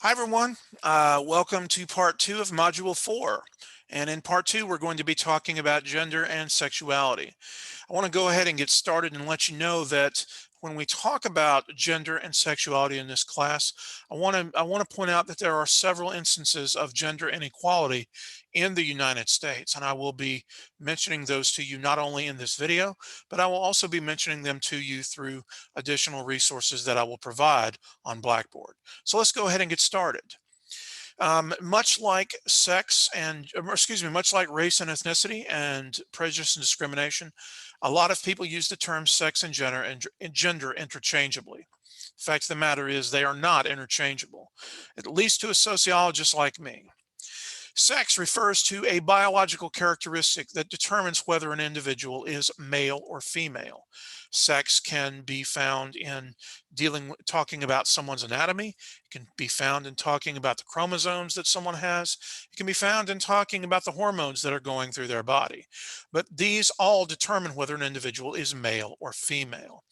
Hi, everyone. Welcome to part 2 of Module 4. And in part 2, we're going to be talking about gender and sexuality. I want to go ahead and get started and let you know that when we talk about gender and sexuality in this class, I want to point out that there are several instances of gender inequality in the United States, and I will be mentioning those to you not only in this video, but I will also be mentioning them to you through additional resources that I will provide on Blackboard. So let's go ahead and get started. Much like much like race and ethnicity and prejudice and discrimination, a lot of people use the terms sex and gender interchangeably. The fact of the matter is they are not interchangeable, at least to a sociologist like me. Sex refers to a biological characteristic that determines whether an individual is male or female. Sex can be found in talking about someone's anatomy. It can be found in talking about the chromosomes that someone has. It can be found in talking about the hormones that are going through their body. But these all determine whether an individual is male or female.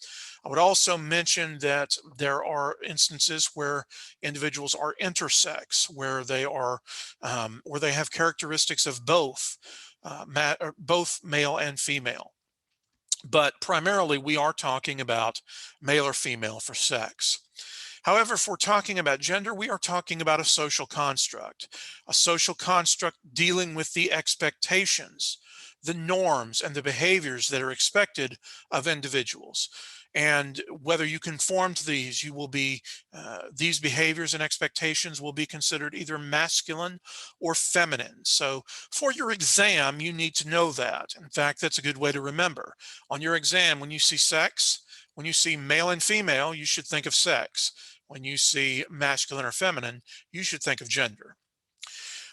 I would also mention that there are instances where individuals are intersex, where they have characteristics of both male and female. But primarily, we are talking about male or female for sex. However, if we're talking about gender, we are talking about a social construct dealing with the expectations, the norms, and the behaviors that are expected of individuals. And whether you conform to these, these behaviors and expectations will be considered either masculine or feminine. So for your exam, you need to know that. In fact, that's a good way to remember. On your exam, when you see male and female, you should think of sex. When you see masculine or feminine, you should think of gender.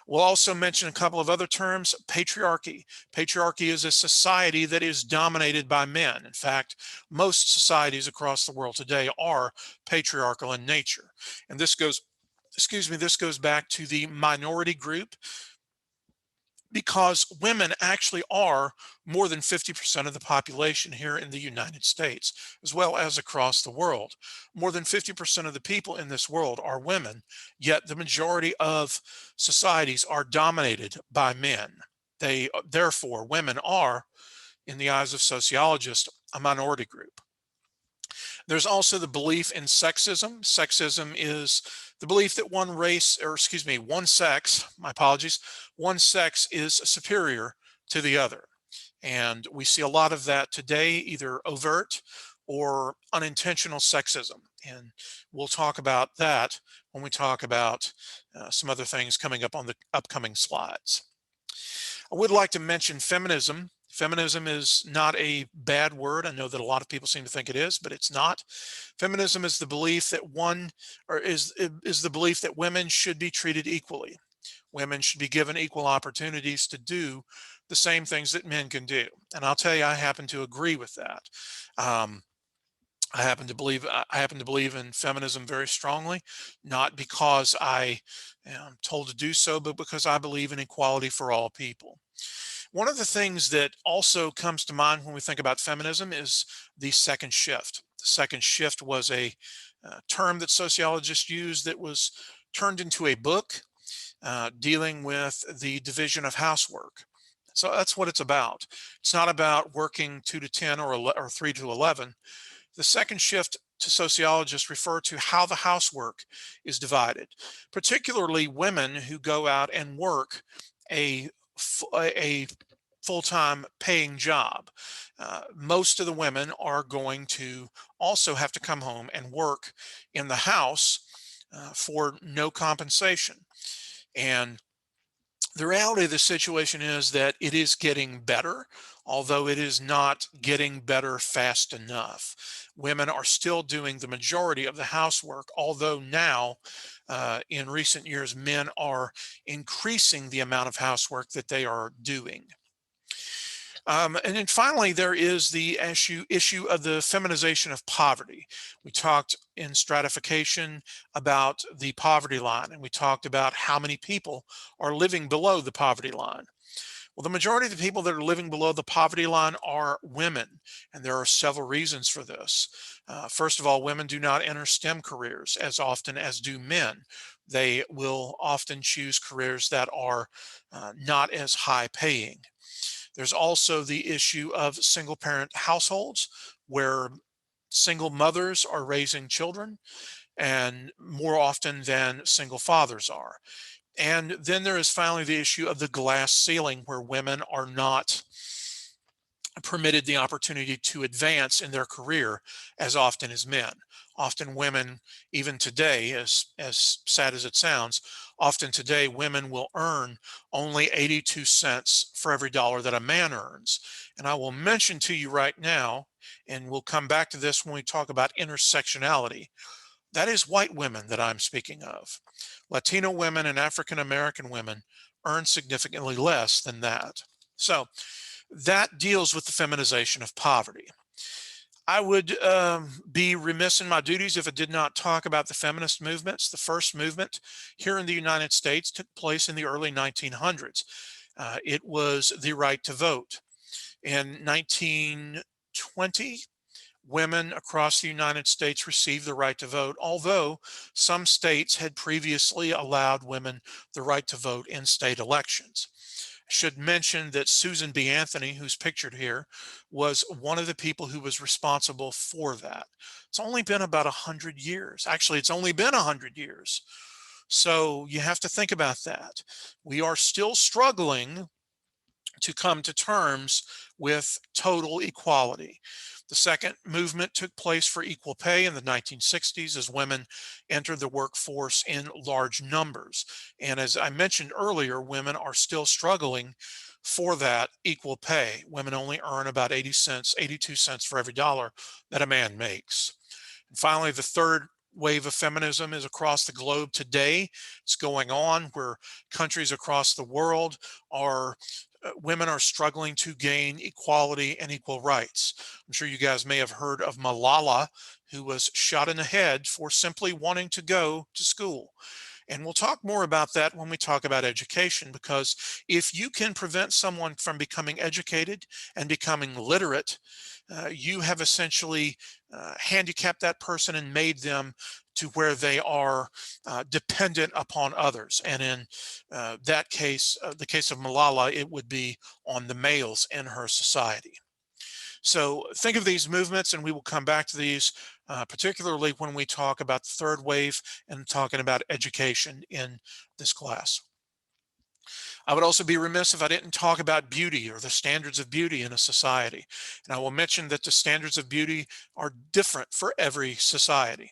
We'll also mention a couple of other terms. Patriarchy. Patriarchy is a society that is dominated by men. In fact, most societies across the world today are patriarchal in nature. And this goes back to the minority group, because women actually are more than 50% of the population here in the United States, as well as across the world. More than 50% of the people in this world are women, yet the majority of societies are dominated by men. Therefore, women are, in the eyes of sociologists, a minority group. There's also the belief in sexism. Sexism is the belief that one sex, my apologies, one sex is superior to the other. And we see a lot of that today, either overt or unintentional sexism. And we'll talk about that when we talk about some other things coming up on the upcoming slides. I would like to mention feminism. Feminism is not a bad word. I know that a lot of people seem to think it is, but it's not. Feminism is the belief that is the belief that women should be treated equally. Women should be given equal opportunities to do the same things that men can do. And I'll tell you, I happen to agree with that. I happen to believe in feminism very strongly, not because I am told to do so, but because I believe in equality for all people. One of the things that also comes to mind when we think about feminism is the second shift. The second shift was a term that sociologists used that was turned into a book dealing with the division of housework. So that's what it's about. It's not about working 2 to 10 or 3 to 11. The second shift to sociologists refer to how the housework is divided, particularly women who go out and work a full-time paying job. Most of the women are going to also have to come home and work in the house for no compensation. And the reality of the situation is that it is getting better, although it is not getting better fast enough. Women are still doing the majority of the housework, although now, in recent years, men are increasing the amount of housework that they are doing. And then finally, there is the issue of the feminization of poverty. We talked in stratification about the poverty line, and we talked about how many people are living below the poverty line. Well, the majority of the people that are living below the poverty line are women, and there are several reasons for this. First of all, women do not enter STEM careers as often as do men. They will often choose careers that are not as high paying. There's also the issue of single parent households where single mothers are raising children and more often than single fathers are. And then there is finally the issue of the glass ceiling where women are not permitted the opportunity to advance in their career as often as men. Often women, even today, as sad as it sounds, often today women will earn only 82 cents for every dollar that a man earns. And I will mention to you right now, and we'll come back to this when we talk about intersectionality, that is white women that I'm speaking of. Latino women and African American women earn significantly less than that. So that deals with the feminization of poverty. I would be remiss in my duties if I did not talk about the feminist movements. The first movement here in the United States took place in the early 1900s. It was the right to vote. In 1920, women across the United States received the right to vote, although some states had previously allowed women the right to vote in state elections. I should mention that Susan B. Anthony, who's pictured here, was one of the people who was responsible for that. It's only been about 100 years. Actually, it's only been 100 years. So you have to think about that. We are still struggling to come to terms with total equality. The second movement took place for equal pay in the 1960s as women entered the workforce in large numbers. And as I mentioned earlier, women are still struggling for that equal pay. Women only earn about 80 cents, 82 cents for every dollar that a man makes. And finally, the third wave of feminism is across the globe today. It's going on where countries across the world are women are struggling to gain equality and equal rights. I'm sure you guys may have heard of Malala, who was shot in the head for simply wanting to go to school. And we'll talk more about that when we talk about education, because if you can prevent someone from becoming educated and becoming literate, you have essentially handicapped that person and made them to where they are dependent upon others. And in that case, the case of Malala, it would be on the males in her society. So think of these movements, and we will come back to these, particularly when we talk about the third wave and talking about education in this class. I would also be remiss if I didn't talk about beauty or the standards of beauty in a society. And I will mention that the standards of beauty are different for every society.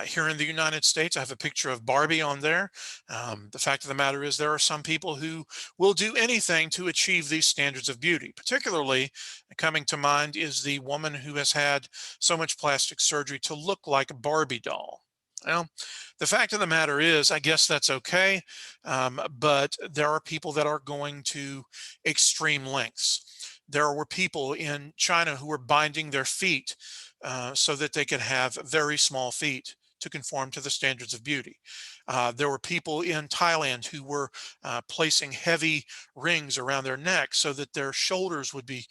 Here in the United States, I have a picture of Barbie on there. The fact of the matter is there are some people who will do anything to achieve these standards of beauty. Particularly coming to mind is the woman who has had so much plastic surgery to look like a Barbie doll. Well, the fact of the matter is, I guess that's okay, but there are people that are going to extreme lengths. There were people in China who were binding their feet so that they could have very small feet to conform to the standards of beauty. There were people in Thailand who were placing heavy rings around their neck so that their shoulders would be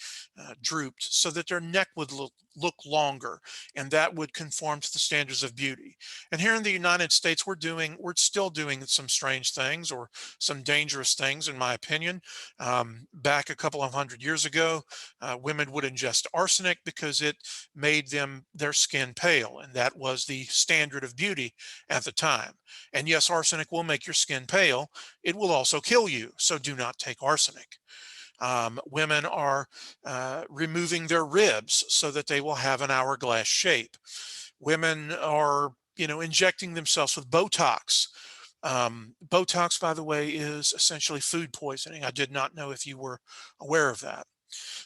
drooped, so that their neck would look longer, and that would conform to the standards of beauty. And here in the United States, we're still doing some strange things or some dangerous things, in my opinion. Back a couple of 100 years ago, women would ingest arsenic because it made their skin pale, and that was the standard of beauty at the time. And yes, arsenic will make your skin pale. It will also kill you, so do not take arsenic. Women are removing their ribs so that they will have an hourglass shape. Women are, injecting themselves with Botox. Botox, by the way, is essentially food poisoning. I did not know if you were aware of that.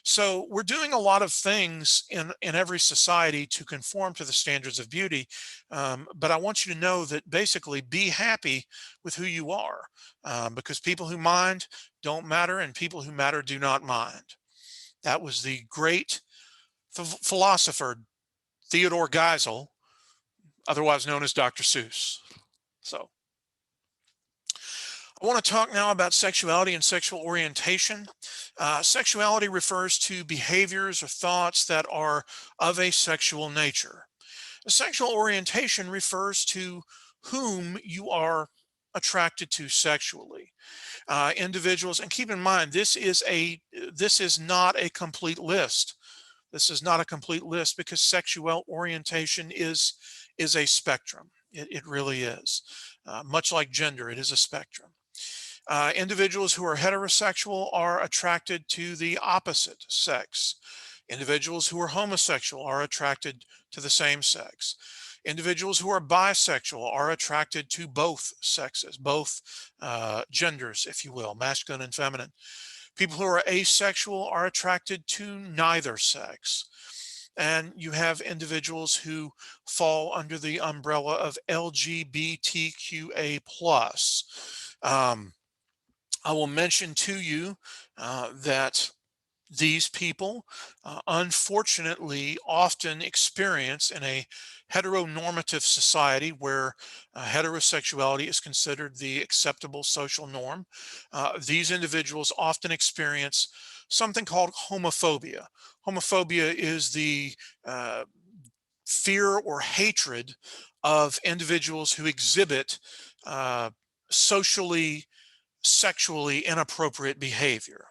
So we're doing a lot of things in every society to conform to the standards of beauty. But I want you to know that basically be happy with who you are, because people who mind don't matter and people who matter do not mind. That was the great philosopher Theodore Geisel, otherwise known as Dr. Seuss. So I want to talk now about sexuality and sexual orientation. Sexuality refers to behaviors or thoughts that are of a sexual nature. Sexual orientation refers to whom you are attracted to sexually. Individuals, and keep in mind, this is not a complete list. This is not a complete list because sexual orientation is a spectrum. It really is. Much like gender, it is a spectrum. Individuals who are heterosexual are attracted to the opposite sex. Individuals who are homosexual are attracted to the same sex. Individuals who are bisexual are attracted to both sexes, both genders, if you will, masculine and feminine. People who are asexual are attracted to neither sex. And you have individuals who fall under the umbrella of LGBTQA plus. I will mention to you that these people, unfortunately, often experience in a heteronormative society where heterosexuality is considered the acceptable social norm. These individuals often experience something called homophobia. Homophobia is the uh, fear or hatred of individuals who exhibit uh, socially, sexually inappropriate behavior.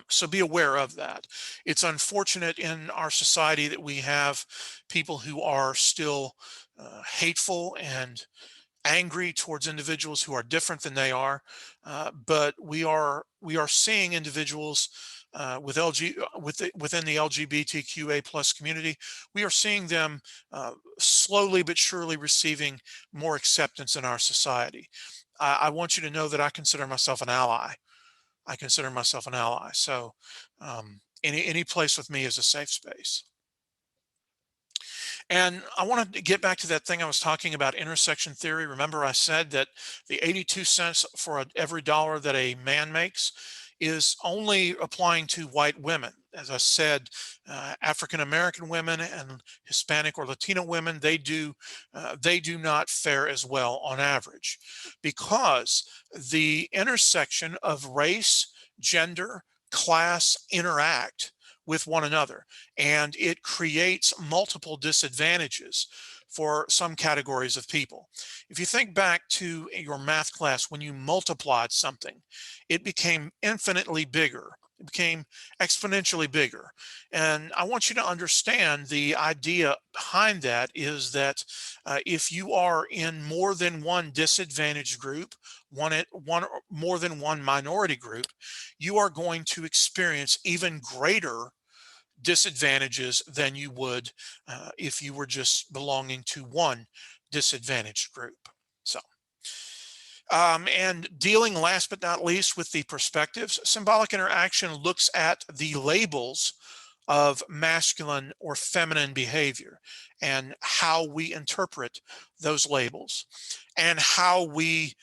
So be aware of that. It's unfortunate in our society that we have people who are still hateful and angry towards individuals who are different than they are. But we are seeing individuals within the LGBTQA plus community. We are seeing them slowly but surely receiving more acceptance in our society. I want you to know that I consider myself an ally. I consider myself an ally. So any place with me is a safe space. And I want to get back to that thing I was talking about, intersection theory. Remember, I said that the 82 cents for every dollar that a man makes is only applying to white women. As I said, African American women and Hispanic or Latino women, they do not fare as well on average, because the intersection of race, gender, class interact with one another, and it creates multiple disadvantages for some categories of people. If you think back to your math class, when you multiplied something, it became infinitely bigger. It became exponentially bigger. And I want you to understand the idea behind that is that if you are in more than one disadvantaged group, one or more than one minority group, you are going to experience even greater disadvantages than you would if you were just belonging to one disadvantaged group. So, and dealing last but not least with the perspectives, symbolic interaction looks at the labels of masculine or feminine behavior and how we interpret those labels and how we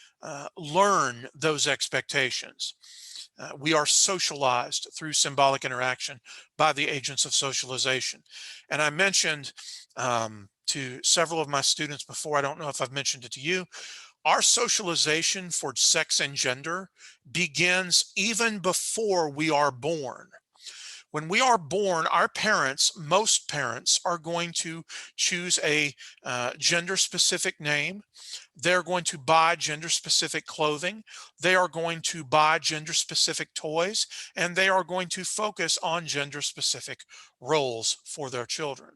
learn those expectations. We are socialized through symbolic interaction by the agents of socialization. And I mentioned to several of my students before, I don't know if I've mentioned it to you, our socialization for sex and gender begins even before we are born. When we are born, our parents, most parents, are going to choose a gender specific name. They're going to buy gender specific clothing. They are going to buy gender specific toys, and they are going to focus on gender specific roles for their children.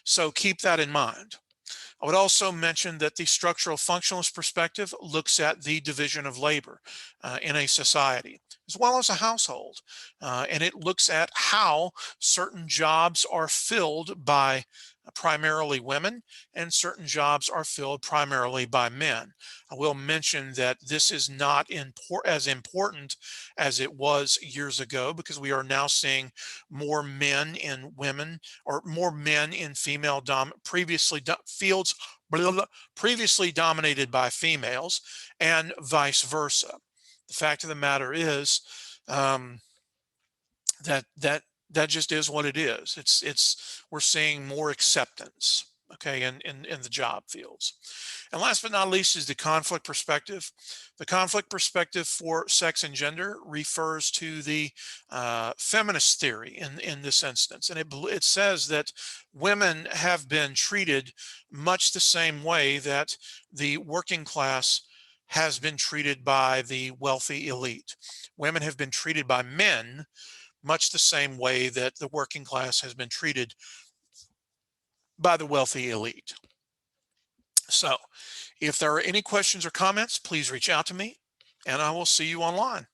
So keep that in mind. I would also mention that the structural functionalist perspective looks at the division of labor in a society, as well as a household. And it looks at how certain jobs are filled by primarily women and certain jobs are filled primarily by men. I will mention that this is not as important as it was years ago, because we are now seeing more men in women, or more men in fields previously dominated by females, and vice versa. The fact of the matter is um, that just is what it is. We're seeing more acceptance okay, in the job fields. And last but not least is the conflict perspective. The conflict perspective for sex and gender refers to the feminist theory in this instance. And it says that women have been treated much the same way that the working class has been treated by the wealthy elite. Women have been treated by men much the same way that the working class has been treated by the wealthy elite. So if there are any questions or comments, please reach out to me and I will see you online.